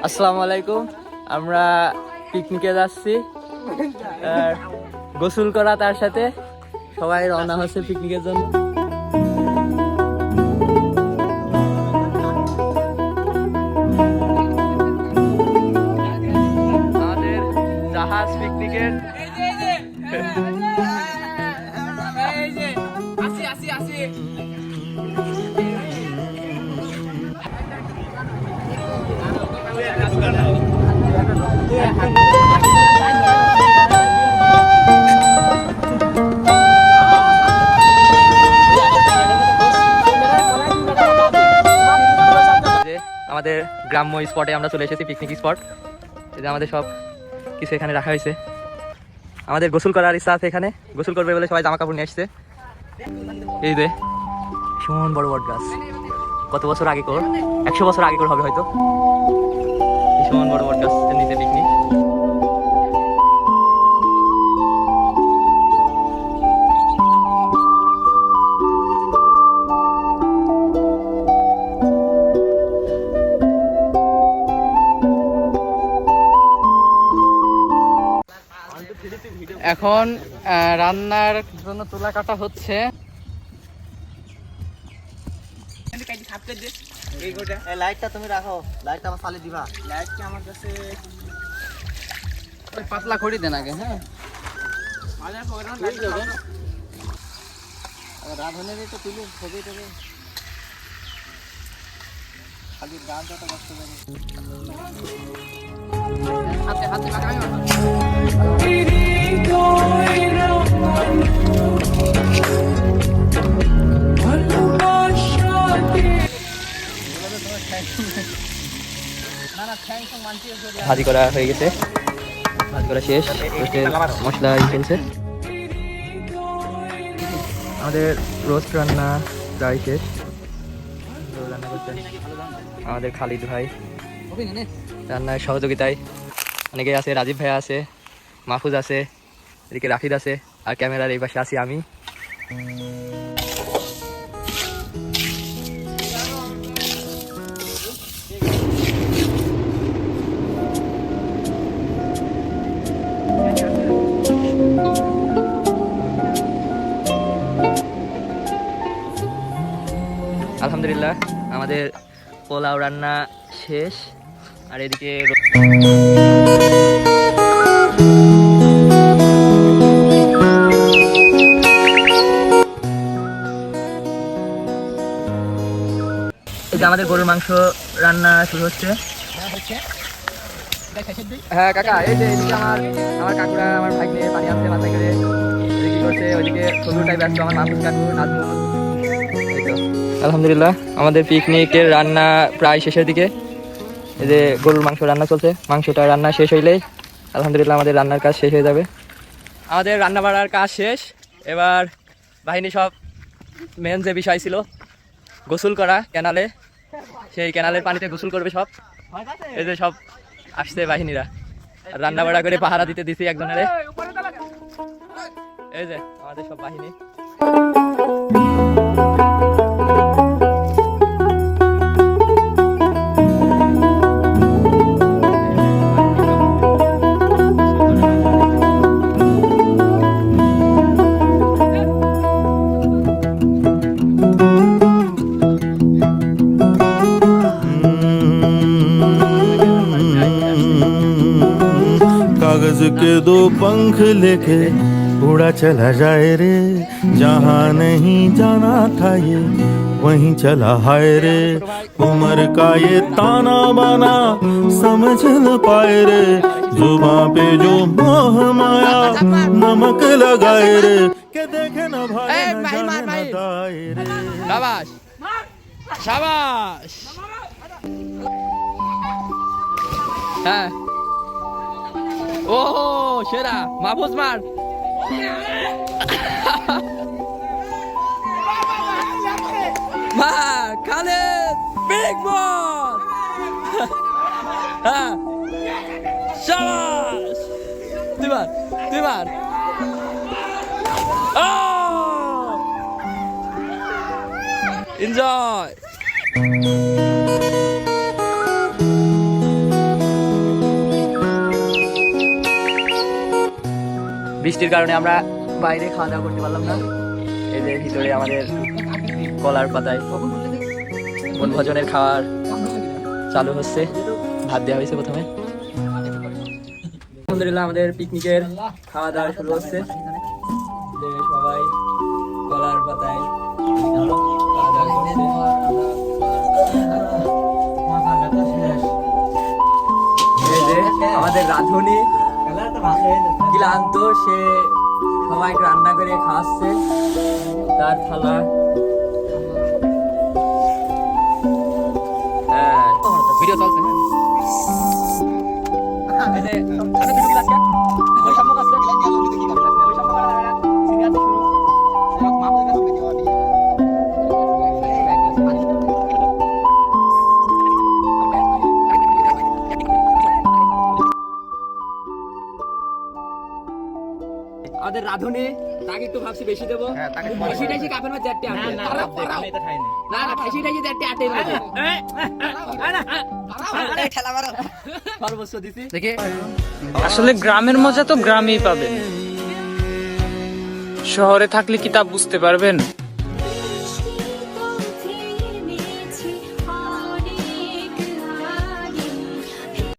আসসালামু আলাইকুম। আমরা পিকনিকে যাচ্ছি, গোসল করা তার সাথে সবাই রওনা হচ্ছে পিকনিকের জন্য। আমাদের জাহাজ পিকনিকের আমাদের গ্রাম্য স্পটে আমরা চলে এসেছি, পিকনিক স্পট। এই যে আমাদের সব কিছু এখানে রাখা হয়েছে। আমাদের গোসল করার ইচ্ছা আছে, এখানে গোসল করবে বলে সবাই জামা কাপড় নিয়ে আসছে। এই যে ভীষণ বড় বট গাছ, কত বছর আগে কর, 100 বছর আগে কর হবে হয়তো। ভীষণ বড় বট গাছের নিচে পিকনিক। এখন রান্নার জন্য তুলা কাটা হচ্ছে। লাইটটা তুমি রাখো, লাইটটা আমার সালে দিবা। লাইটটা আমার কাছে ওই পাতলা খড়ি দেন আগে। হ্যাঁ, রাঁধুনের তো তুলে ছবি টবি খালি গান যত কষ্ট করে হাতে হাতে লাগাই না। ভাজি করা হয়ে গেছে, ভাজি করা শেষ, মশলা চলছে। আমাদের রোস্ট রান্না প্রায় শেষ। রান্না করছেন আমাদের খালিদ ভাই, রান্নার সহযোগিতায় অনেকে আছে। রাজীব ভাই আছে, মাহফুজ আছে, এদিকে রাফিদ আছে, আর ক্যামেরার এই পাশে আছি আমি। আলহামদুলিল্লাহ আমাদের পোলাও রান্না শেষ। আর এদিকে আমাদের গরুর মাংস রান্না শুরু হচ্ছে। হ্যাঁ কাকা, এই যে এদিকে আমার কাকুরা, আমার ভাই নিয়ে পানি আসছে মাথায় করে কি করছে। ওইদিকে সবুরটাই ব্যস্ত, আমার মাহফুজ কাকু, নাজমুল। এই তো আলহামদুলিল্লাহ আমাদের পিকনিকের রান্না প্রায় শেষের দিকে। এই যে গরুর মাংস রান্না চলছে, মাংসটা রান্না শেষ হইলেই আলহামদুলিল্লাহ আমাদের রান্নার কাজ শেষ হয়ে যাবে। আমাদের রান্না বাড়ার কাজ শেষ। এবার বাহিনী সব মেন যে বিষয় ছিল গোসল করা ক্যানালে, সেই ক্যানালের পানিতে গোসল করবে সব। এই যে সব আসছে বাহিনীরা, রান্না বাড়া করে পাহারা দিতে দিছি একজনের। এই যে আমাদের সব বাহিনী। कागज के दो पंख लेके उड़ा चला जाए रे, जहाँ नहीं जाना था ये वहीं चला हाय रे। उम्र का ये ताना बाना समझ न पाए रे, जुबां पे जो मोह माया नमक लगाए रे, के देखे न भाई न जाने न दाए रे। शाबाश शाबाश। হ্যাঁ, ও সেরা মাহফুজ মার। মার খালেদ, বিগ বল। হ্যাঁ শাবাশ, দুইবার। এনজয়। বৃষ্টির কারণে আমরা বাইরে খাওয়া দাওয়া করতে পারলাম না। এই যে ভিতরে আমাদের কলার পাতায় বনভোজনের খাবার চালু হচ্ছে। ভাত দেওয়া হয়েছে প্রথমে। আলহামদুলিল্লাহ আমাদের পিকনিকের খাওয়া দাওয়া শুরু হচ্ছে। যে সবাই কলার পাতায় খাওয়া দাওয়া করছে। এই যে আমাদের রাঁধুনি ক্লান্ত, সে সবাইকে রান্না করে খাওয়াচ্ছে। তার থালা ভিডিও চলছে। আমাদের রাঁধুনি তাকে একটু ভাবছি বেশি দেবো। বেশি টাইছি কাপের মধ্যে চারটে আটে। না না খাইছি টাইছি চারটে আটে সর্বস্ব দিছি দেখে। আসলে গ্রামের মজা তো গ্রামেই পাবেন, শহরে থাকলে কি তা বুঝতে পারবেন?